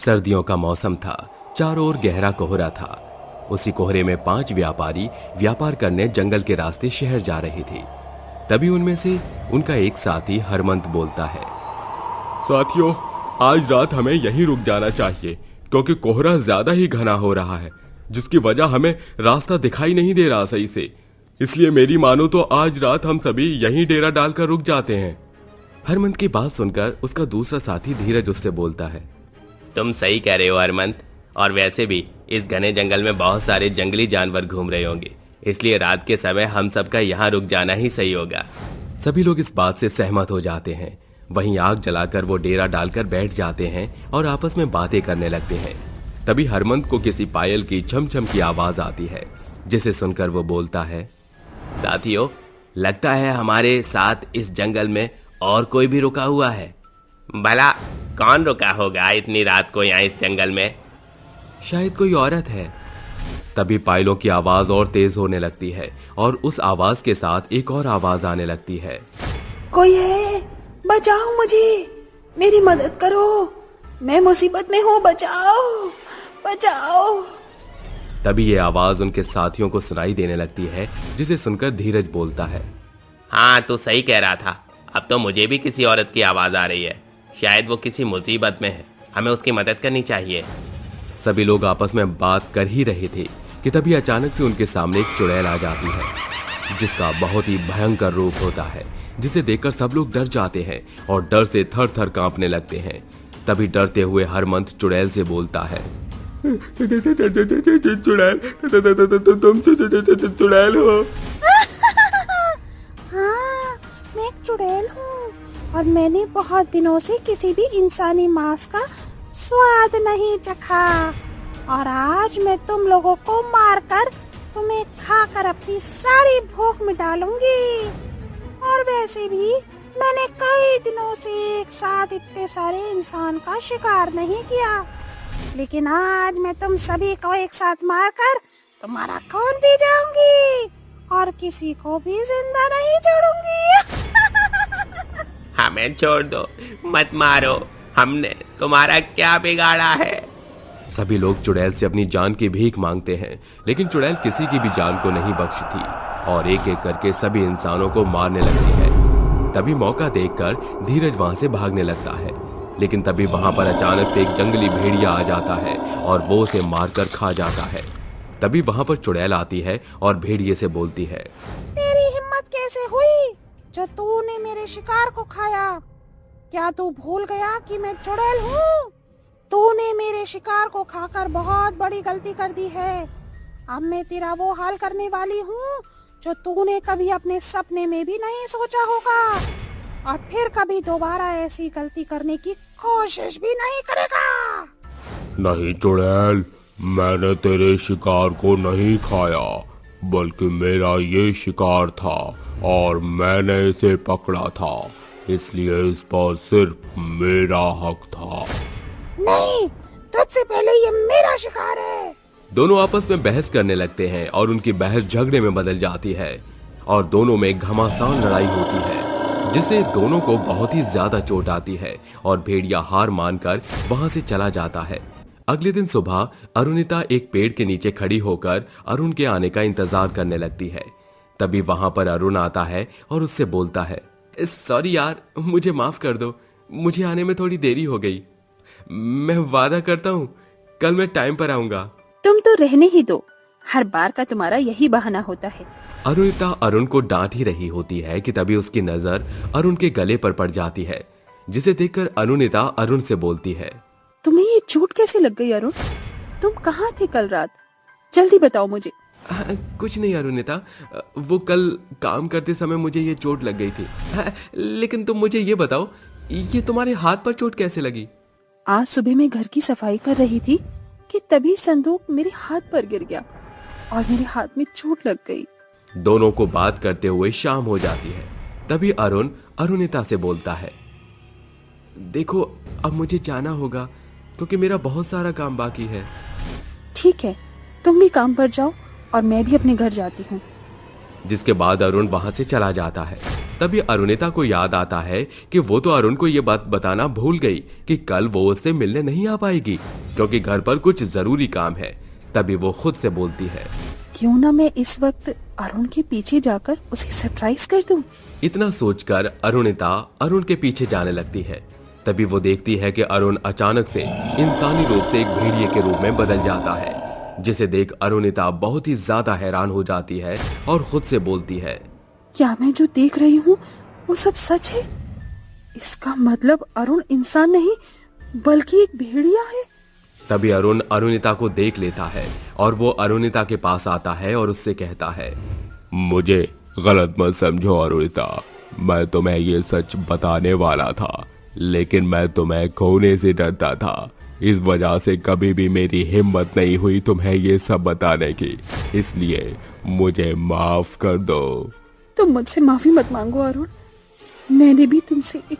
सर्दियों का मौसम था। चारों ओर गहरा कोहरा था। उसी कोहरे में 5 व्यापारी व्यापार करने जंगल के रास्ते शहर जा रहे थे। तभी उनमें से उनका एक साथी हरमंत बोलता है, साथियों, आज रात हमें यहीं रुक जाना चाहिए क्योंकि कोहरा ज्यादा ही घना हो रहा है, जिसकी वजह हमें रास्ता दिखाई नहीं दे रहा सही से। इसलिए मेरी मानो तो आज रात हम सभी यहीं डेरा डालकर रुक जाते हैं। हरमंत की बात सुनकर उसका दूसरा साथी धीरज उससे बोलता है, तुम सही कह रहे हो हरमंत, और वैसे भी इस घने जंगल में बहुत सारे जंगली जानवर घूम रहे होंगे, इसलिए रात के समय हम सबका यहाँ रुक जाना ही सही होगा। सभी लोग इस बात से सहमत हो जाते हैं। वहीं आग जलाकर वो डेरा डालकर बैठ जाते हैं और आपस में बातें करने लगते हैं। तभी हरमंत को किसी पायल की छम-छम की आवाज आती है, जिसे सुनकर वो बोलता है, साथियों, लगता है हमारे साथ इस जंगल में और कोई भी रुका हुआ है। भला कौन रुका होगा इतनी रात को यहाँ इस जंगल में? शायद कोई औरत है। तभी पायलों की आवाज और तेज होने लगती है और उस आवाज के साथ एक और आवाज आने लगती है, कोई है, बचाओ मुझे, मेरी मदद करो, मैं मुसीबत में हूँ, बचाओ बचाओ। तभी ये आवाज उनके साथियों को सुनाई देने लगती है, जिसे सुनकर धीरज बोलता है, हाँ, तू सही कह रहा था, अब तो मुझे भी किसी औरत की आवाज आ रही है। शायद वो किसी मुसीबत में है, हमें उसकी मदद करनी चाहिए। सभी लोग आपस में बात कर ही रहे थे कि तभी अचानक से उनके सामने एक चुड़ैल आ जाती है, जिसका बहुत ही भयंकर रूप होता है, जिसे देखकर सब लोग डर जाते हैं और डर से थर थर कांपने लगते हैं। तभी डरते हुए हरमंत चुड़ैल से बोलता है, चुड़ैल, तुम चुड़ैल हो? हाँ, मैं एक चुड़ैल हूँ और मैंने बहुत दिनों से किसी भी इंसानी मांस का स्वाद नहीं चखा, और आज मैं तुम लोगों को मारकर तुम्हें खाकर अपनी सारी भूख मिटालूंगी। और वैसे भी मैंने कई दिनों से एक साथ इतने सारे इंसान का शिकार नहीं किया, लेकिन आज मैं तुम सभी को एक साथ मारकर तुम्हारा खून पी जाऊंगी और किसी को भी जिंदा नहीं छोड़ूंगी। हमें छोड़ दो, मत मारो, हमने तुम्हारा क्या बिगाड़ा है? सभी लोग चुड़ैल से अपनी जान की भीख मांगते हैं, लेकिन चुड़ैल किसी की भी जान को नहीं बख्शती और एक एक करके सभी इंसानों को मारने लगती है। तभी मौका देखकर धीरज वहां से भागने लगता है, लेकिन तभी वहां पर अचानक से एक जंगली भेड़िया आ जाता है और वो उसे मारकर खा जाता है। तभी वहां पर चुड़ैल आती है और भेड़िए से बोलती है, तेरी हिम्मत कैसे हुई जो तूने मेरे शिकार को खाया? क्या तू भूल गया कि मैं चुड़ैल हूँ? तूने मेरे शिकार को खाकर बहुत बड़ी गलती कर दी है। अब मैं तेरा वो हाल करने वाली हूँ जो तूने कभी अपने सपने में भी नहीं सोचा होगा, और फिर कभी दोबारा ऐसी गलती करने की कोशिश भी नहीं करेगा। नहीं चुड़ैल, मैंने तेरे शिकार को नहीं खाया, बल्कि मेरा ये शिकार था और मैंने इसे पकड़ा था, इसलिए इस पर सिर्फ मेरा हक था। नहीं, तुझसे पहले ये मेरा शिकार है। दोनों आपस में बहस करने लगते हैं और उनकी बहस झगड़े में बदल जाती है और दोनों में घमासान लड़ाई होती है, जिससे दोनों को बहुत ही ज्यादा चोट आती है और भेड़िया हार मानकर वहां से चला जाता है। अगले दिन सुबह अरुणिता एक पेड़ के नीचे खड़ी होकर अरुण के आने का इंतजार करने लगती है। तभी वहां पर अरुण आता है और उससे बोलता है, सॉरी यार, मुझे माफ कर दो, मुझे आने में थोड़ी देरी हो गई। मैं वादा करता हूँ कल मैं टाइम पर आऊंगा। तुम तो रहने ही दो, हर बार का तुम्हारा यही बहाना होता है। अरुणिता अरुण को डांट ही रही होती है कि तभी उसकी नजर अरुण के गले पर पड़ जाती है, जिसे देखकर अरुणिता अरुण से बोलती है, तुम्हें ये चोट कैसे लग गई अरुण? तुम कहाँ थे कल रात? जल्दी बताओ मुझे। कुछ नहीं अरुणिता, वो कल काम करते समय मुझे ये चोट लग गई थी। लेकिन तुम मुझे ये बताओ, ये तुम्हारे हाथ पर चोट कैसे लगी? आज सुबह मैं घर की सफाई कर रही थी कि तभी संदूक मेरे हाथ पर गिर गया और मेरे हाथ में चोट लग गई। दोनों को बात करते हुए शाम हो जाती है। तभी अरुण अरुणिता से बोलता है, देखो अब मुझे जाना होगा क्योंकि मेरा बहुत सारा काम बाकी है। ठीक है, तुम भी काम पर जाओ और मैं भी अपने घर जाती हूँ। जिसके बाद अरुण वहां से चला जाता है। तभी अरुणिता को याद आता है कि वो तो अरुण को ये बात बताना भूल गई कि कल वो उससे मिलने नहीं आ पाएगी क्योंकि घर पर कुछ जरूरी काम है। तभी वो खुद से बोलती है, क्यों ना मैं इस वक्त अरुण के पीछे जाकर उसे सरप्राइज कर दूं। इतना सोचकर अरुणिता अरुण के पीछे जाने लगती है। तभी वो देखती है कि अरुण अचानक से इंसानी रूप से एक भेड़िए के रूप में बदल जाता है, जिसे देख अरुणिता बहुत ही ज्यादा हैरान हो जाती है और खुद से बोलती है, क्या मैं जो देख रही हूँ वो सब सच है? इसका मतलब अरुण इंसान नहीं बल्कि एक भेड़िया है। तभी अरुण अरुणिता को देख लेता है और वो अरुणिता के पास आता है और उससे कहता है, मुझे गलत मत समझो अरुणिता, मैं तुम्हें ये सच बताने वाला था, लेकिन मैं तुम्हें खोने से डरता था। इस वजह से कभी भी मेरी हिम्मत नहीं हुई तुम्हें ये सब बताने की, इसलिए मुझे माफ कर दो। तुम मुझसे माफी मत मांगो अरुण, मैंने भी तुमसे एक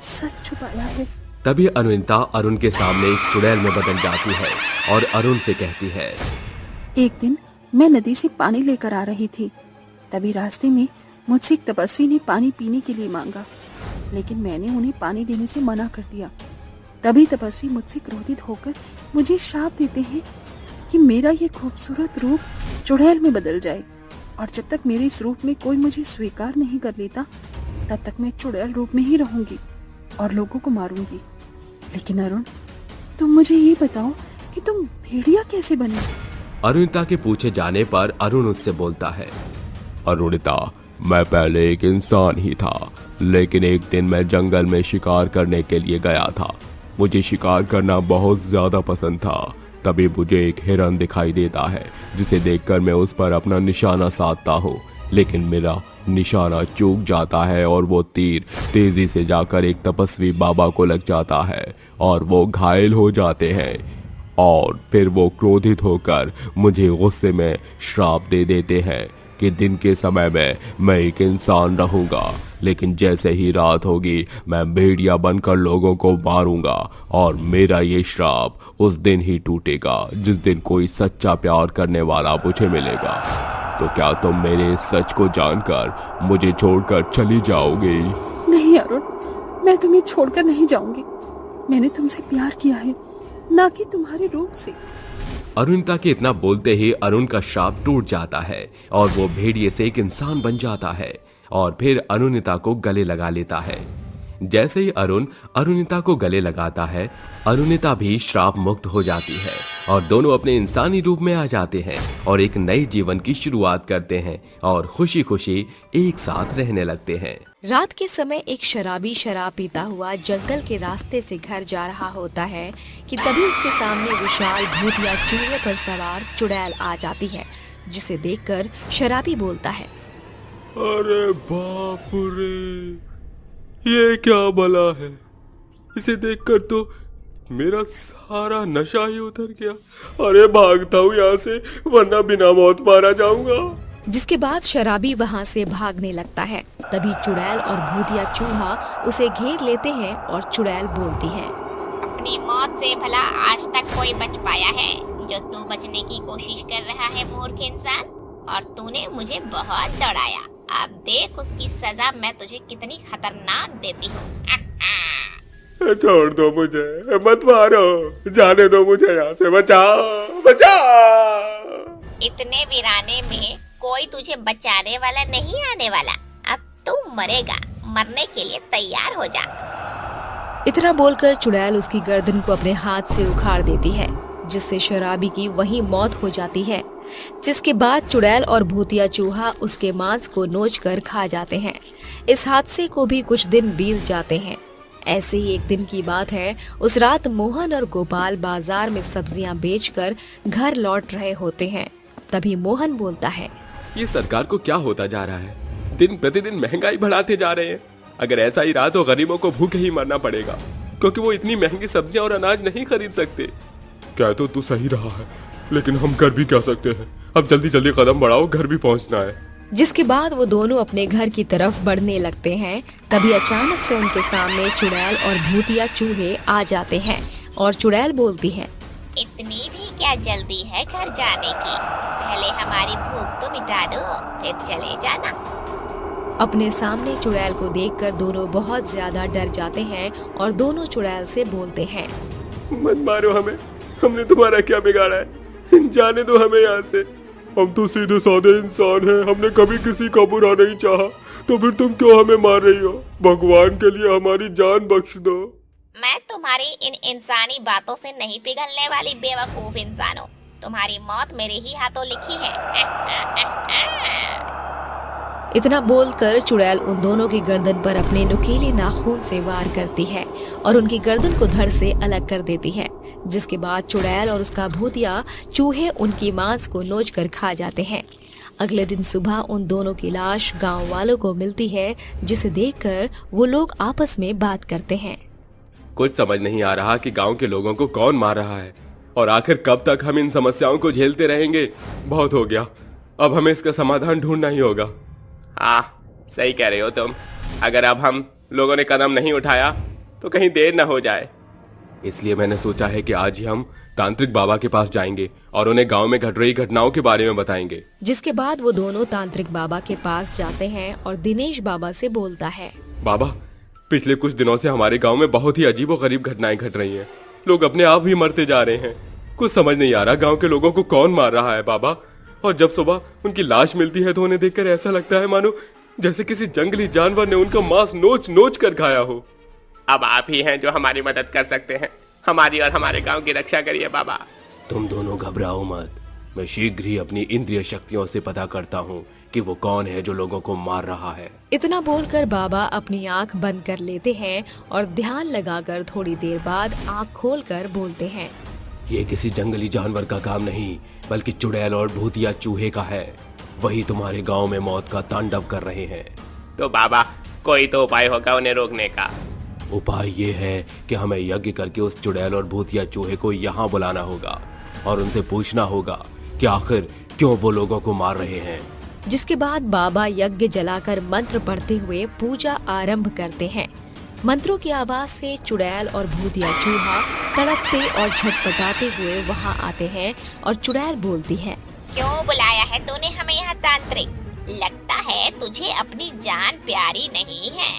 सच छुपाया है। तभी अरुणिता अरुण के सामने एक चुड़ैल में बदल जाती है और अरुण से कहती है, एक दिन मैं नदी से पानी लेकर आ रही थी। तभी रास्ते में मुझसे एक तपस्वी ने पानी पीने के लिए मांगा, लेकिन मैंने उन्हें पानी देने से मना कर दिया। तभी तपस्वी मुझसे क्रोधित होकर मुझे श्राप देते हैं कि मेरा ये खूबसूरत रूप चुड़ैल में बदल जाए, और जब तक मेरे इस रूप में कोई मुझे स्वीकार नहीं कर लेता तब तक मैं चुड़ैल रूप में ही रहूंगी और लोगों को मारूंगी। लेकिन अरुण, तुम मुझे ये बताओ कि तुम भेड़िया कैसे बने? अरुणिता के पूछे जाने पर अरुण उससे बोलता है, अरुणिता, मैं पहले एक इंसान ही था, लेकिन एक दिन मैं जंगल में शिकार करने के लिए गया था। मुझे शिकार करना बहुत ज्यादा पसंद था। तभी मुझे एक हिरन दिखाई देता है, जिसे देखकर मैं उस पर अपना निशाना साधता हूँ, लेकिन मेरा निशाना चूक जाता है और वो तीर तेजी से जाकर एक तपस्वी बाबा को लग जाता है और वो घायल हो जाते हैं, और फिर वो क्रोधित होकर मुझे गुस्से में श्राप दे देते हैं कि दिन के समय में मैं एक इंसान रहूंगा, लेकिन जैसे ही रात होगी मैं भेड़िया बनकर लोगों को मारूंगा, और मेरा ये श्राप उस दिन ही टूटेगा जिस दिन कोई सच्चा प्यार करने वाला मुझे मिलेगा। तो क्या तुम मेरे इस सच को जानकर मुझे छोड़कर चली जाओगी? नहीं अरुण, मैं तुम्हें छोड़कर नहीं जाऊंगी। मैंने तुमसे प्यार किया है, ना कि तुम्हारे रूप से। अरुणिता के इतना बोलते ही अरुण का श्राप टूट जाता है और वो भेड़िए से एक इंसान बन जाता है और फिर अरुणिता को गले लगा लेता है। जैसे ही अरुण अरुणिता को गले लगाता है, अरुणिता भी श्राप मुक्त हो जाती है और दोनों अपने इंसानी रूप में आ जाते हैं और एक नए जीवन की शुरुआत करते हैं और खुशी खुशी एक साथ रहने लगते हैं। रात के समय एक शराबी शराब पीता हुआ जंगल के रास्ते से घर जा रहा होता है कि तभी उसके सामने विशाल भूतिया चूहे पर सवार चुड़ैल आ जाती है, जिसे देखकर शराबी बोलता है, अरे बाप रे, ये क्या भला है? इसे देखकर तो मेरा सारा नशा ही उतर गया। अरे भागता हूँ यहाँ से, वरना बिना मौत मारा जाऊंगा। जिसके बाद शराबी वहाँ से भागने लगता है। तभी चुड़ैल और भूतिया चूहा उसे घेर लेते हैं और चुड़ैल बोलती है, अपनी मौत से भला आज तक कोई बच पाया है जो तू बचने की कोशिश कर रहा है मूर्ख इंसान? और तूने मुझे बहुत दौड़ाया, अब देख उसकी सजा मैं तुझे कितनी खतरनाक देती हूँ। छोड़ दो मुझे, मत मारो, जाने दो मुझे यहाँ से, बचाओ बचाओ। इतने वीराने में कोई तुझे बचाने वाला नहीं आने वाला, अब तू मरेगा, मरने के लिए तैयार हो जा। इतना बोलकर चुड़ैल उसकी गर्दन को अपने हाथ से उखाड़ देती है, जिससे शराबी की वहीं मौत हो जाती है। जिसके बाद चुड़ैल और भूतिया चूहा उसके मांस को नोच कर खा जाते हैं। इस हादसे को भी कुछ दिन बीत जाते हैं। ऐसे ही एक दिन की बात है, उस रात मोहन और गोपाल बाजार में सब्जियां बेचकर घर लौट रहे होते हैं। तभी मोहन बोलता है, ये सरकार को क्या होता जा रहा है? दिन प्रतिदिन महंगाई बढ़ाते जा रहे हैं। अगर ऐसा ही रहा तो गरीबों को भूखे ही मरना पड़ेगा, क्योंकि वो इतनी महंगी सब्जियां और अनाज नहीं खरीद सकते। क्या तो तू सही रहा है, लेकिन हम कर भी क्या सकते हैं? अब जल्दी जल्दी कदम बढ़ाओ, घर भी पहुंचना है। जिसके बाद वो दोनों अपने घर की तरफ बढ़ने लगते हैं। तभी अचानक से उनके सामने चुड़ैल और भूतिया चूहे आ जाते हैं और चुड़ैल बोलती है, इतनी भी क्या जल्दी है घर जाने की? पहले हमारी भूख तो मिटा दो, फिर चले जाना। अपने सामने चुड़ैल को देखकर दोनों बहुत ज्यादा डर जाते हैं और दोनों चुड़ैल से बोलते हैं, मत मारो हमें, हमने तुम्हारा क्या बिगाड़ा है, जाने दो हमें यहाँ से। हम तो सीधे साधे इंसान हैं, हमने कभी किसी का बुरा नहीं चाहा, तो फिर तुम क्यों हमें मार रही हो? भगवान के लिए हमारी जान बख्श दो। मैं तुम्हारी इन इंसानी बातों से नहीं पिघलने वाली बेवकूफ इंसान हूँ। तुम्हारी मौत मेरे ही हाथों लिखी है। इतना बोलकर चुड़ैल उन दोनों की गर्दन पर अपने नुकीले नाखून से वार करती है और उनकी गर्दन को धड़ से अलग कर देती है, जिसके बाद चुड़ैल और उसका भूतिया चूहे उनकी मांस को नोच कर खा जाते हैं। अगले दिन सुबह उन दोनों की लाश गांव वालों को मिलती है, जिसे देखकर वो लोग आपस में बात करते हैं। कुछ समझ नहीं आ रहा कि गांव के लोगों को कौन मार रहा है और आखिर कब तक हम इन समस्याओं को झेलते रहेंगे। बहुत हो गया, अब हमें इसका समाधान ढूंढना ही होगा। हाँ, सही कह रहे हो तुम। अगर अब हम लोगों ने कदम नहीं उठाया तो कहीं देर न हो जाए। इसलिए मैंने सोचा है कि आज ही हम तांत्रिक बाबा के पास जाएंगे और उन्हें गांव में घट रही घटनाओं के बारे में बताएंगे। जिसके बाद वो दोनों तांत्रिक बाबा के पास जाते हैं और दिनेश बाबा से बोलता है, बाबा, पिछले कुछ दिनों से हमारे गांव में बहुत ही अजीबोगरीब घटनाएं घट रही हैं। लोग अपने आप ही मरते जा रहे हैं। कुछ समझ नहीं आ रहा गांव के लोगों को कौन मार रहा है बाबा। और जब सुबह उनकी लाश मिलती है तो उन्हें देखकर ऐसा लगता है मानो जैसे किसी जंगली जानवर ने उनका मांस नोच नोच कर खाया हो। अब आप ही हैं जो हमारी मदद कर सकते हैं। हमारी और हमारे गांव की रक्षा करिए बाबा। तुम दोनों घबराओ मत, मैं शीघ्र ही अपनी इंद्रिय शक्तियों से पता करता हूँ कि वो कौन है जो लोगों को मार रहा है। इतना बोलकर बाबा अपनी आंख बंद कर लेते हैं और ध्यान लगाकर थोड़ी देर बाद आंख खोलकर बोलते हैं, ये किसी जंगली जानवर का काम नहीं बल्कि चुड़ैल और भूतिया चूहे का है। वही तुम्हारे गांव में मौत का तांडव कर रहे हैं। तो बाबा, कोई तो उपाय होगा उन्हें रोकने का। उपाय ये है कि हमें यज्ञ करके उस चुड़ैल और भूतिया चूहे को यहाँ बुलाना होगा और उनसे पूछना होगा कि आखिर क्यों वो लोगों को मार रहे हैं। जिसके बाद बाबा यज्ञ जलाकर मंत्र पढ़ते हुए पूजा आरंभ करते हैं। मंत्रों की आवाज से चुड़ैल और भूतिया चूहा तड़पते और झटपटाते हुए वहाँ आते हैं और चुड़ैल बोलती है, क्यों बुलाया है तूने हमें यहाँ तांत्रिक? लगता है तुझे अपनी जान प्यारी नहीं है।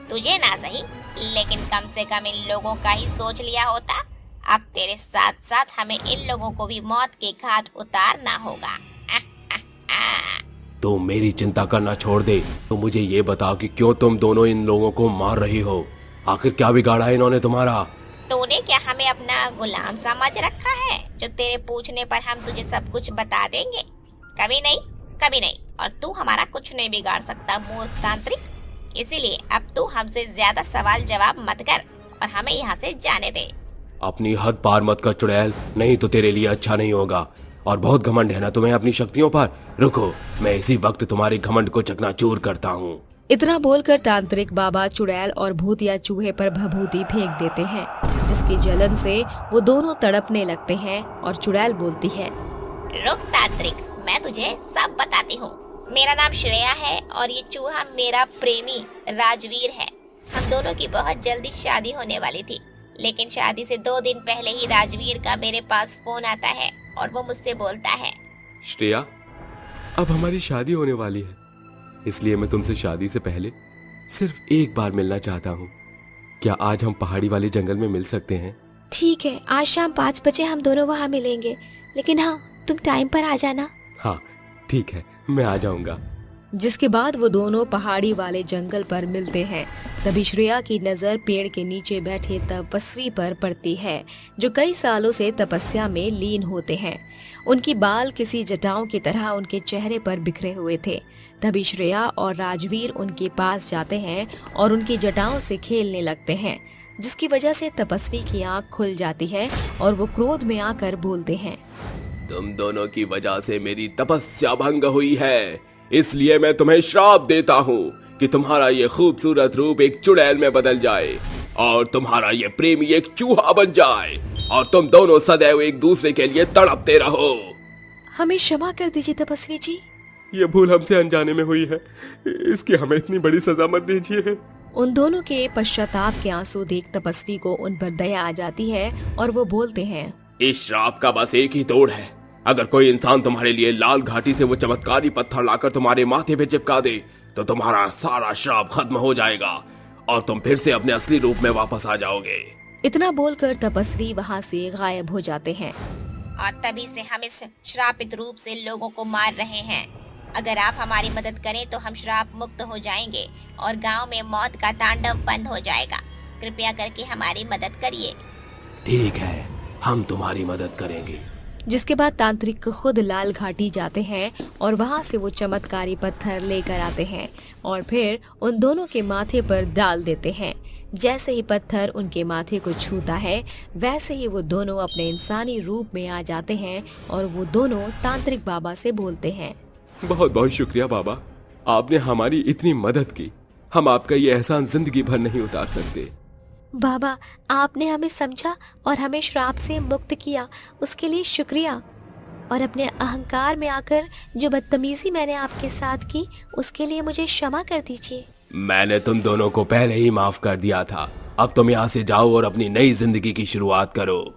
तुझे ना सही, लेकिन कम से कम इन लोगों का ही सोच लिया होता। अब तेरे साथ साथ हमें इन लोगों को भी मौत के घाट उतारना होगा। तो मेरी चिंता करना छोड़ दे। तो मुझे ये बताओ कि क्यों तुम दोनों इन लोगों को मार रही हो? आखिर क्या बिगाड़ा है इन्होंने तुम्हारा? तूने क्या हमें अपना गुलाम समझ रखा है जो तेरे पूछने पर हम तुझे सब कुछ बता देंगे? कभी नहीं, कभी नहीं। और तू हमारा कुछ नहीं बिगाड़ सकता मूर्ख तांत्रिक। इसीलिए अब तू हमसे ज्यादा सवाल जवाब मत कर और हमें यहाँ से जाने दे। अपनी हद पार मत कर चुड़ैल, नहीं तो तेरे लिए अच्छा नहीं होगा। और बहुत घमंड है ना तुम्हें अपनी शक्तियों पर। रुको, मैं इसी वक्त तुम्हारे घमंड को चकनाचूर करता हूँ। इतना बोलकर तांत्रिक बाबा चुड़ैल और भूतिया चूहे पर भभूति फेंक देते हैं, जिसकी जलन से वो दोनों तड़पने लगते हैं और चुड़ैल बोलती है, रुक तांत्रिक, मैं तुझे सब बताती हूँ। मेरा नाम श्रेया है और ये चूहा मेरा प्रेमी राजवीर है। हम दोनों की बहुत जल्दी शादी होने वाली थी, लेकिन शादी से 2 दिन पहले ही राजवीर का मेरे पास फोन आता है और वो मुझसे बोलता है, श्रेया, अब हमारी शादी होने वाली है, इसलिए मैं तुमसे शादी से पहले सिर्फ एक बार मिलना चाहता हूँ। क्या आज हम पहाड़ी वाले जंगल में मिल सकते हैं? ठीक है, आज शाम 5 बजे हम दोनों वहाँ मिलेंगे, लेकिन हाँ, तुम टाइम पर आ जाना। हाँ ठीक है, मैं आ जाऊंगा। जिसके बाद वो दोनों पहाड़ी वाले जंगल पर मिलते हैं। तभी श्रेया की नजर पेड़ के नीचे बैठे तपस्वी पर पड़ती है, जो कई सालों से तपस्या में लीन होते हैं। उनकी बाल किसी जटाओं की तरह उनके चेहरे पर बिखरे हुए थे। तभी श्रेया और राजवीर उनके पास जाते हैं और उनकी जटाओं से खेलने लगते हैं, जिसकी वजह से तपस्वी की आंख खुल जाती है और वो क्रोध में आकर बोलते हैं, तुम दोनों की वजह से मेरी तपस्या भंग हुई है, इसलिए मैं तुम्हें श्राप देता हूँ कि तुम्हारा ये खूबसूरत रूप एक चुड़ैल में बदल जाए और तुम्हारा ये प्रेमी एक चूहा बन जाए और तुम दोनों सदैव एक दूसरे के लिए तड़पते रहो। हमें क्षमा कर दीजिए तपस्वी जी। ये भूल हमसे अनजाने में हुई है, इसकी हमें इतनी बड़ी सजा मत दीजिए। उन दोनों के पश्चाताप के आंसू देख तपस्वी को उन पर दया आ जाती है और वो बोलते हैं, इस श्राप का बस एक ही तोड़ है। अगर कोई इंसान तुम्हारे लिए लाल घाटी से वो चमत्कारी पत्थर लाकर तुम्हारे माथे पे चिपका दे तो तुम्हारा सारा श्राप खत्म हो जाएगा और तुम फिर से अपने असली रूप में वापस आ जाओगे। इतना बोलकर तपस्वी वहाँ से गायब हो जाते हैं। और तभी से हम इस श्रापित रूप से लोगों को मार रहे हैं। अगर आप हमारी मदद करें तो हम श्राप मुक्त हो जाएंगे और गांव में मौत का तांडव बंद हो जाएगा। कृपया करके हमारी मदद करिए। ठीक है, हम तुम्हारी मदद करेंगे। जिसके बाद तांत्रिक खुद लाल घाटी जाते हैं और वहाँ से वो चमत्कारी पत्थर लेकर आते हैं और फिर उन दोनों के माथे पर डाल देते हैं। जैसे ही पत्थर उनके माथे को छूता है वैसे ही वो दोनों अपने इंसानी रूप में आ जाते हैं और वो दोनों तांत्रिक बाबा से बोलते हैं। बहुत बहुत शुक्रिया बाबा, आपने हमारी इतनी मदद की। हम आपका ये एहसान जिंदगी भर नहीं उतार सकते। बाबा, आपने हमें समझा और हमें श्राप से मुक्त किया, उसके लिए शुक्रिया। और अपने अहंकार में आकर जो बदतमीजी मैंने आपके साथ की उसके लिए मुझे क्षमा कर दीजिए। मैंने तुम दोनों को पहले ही माफ कर दिया था। अब तुम यहाँ से जाओ और अपनी नई जिंदगी की शुरुआत करो।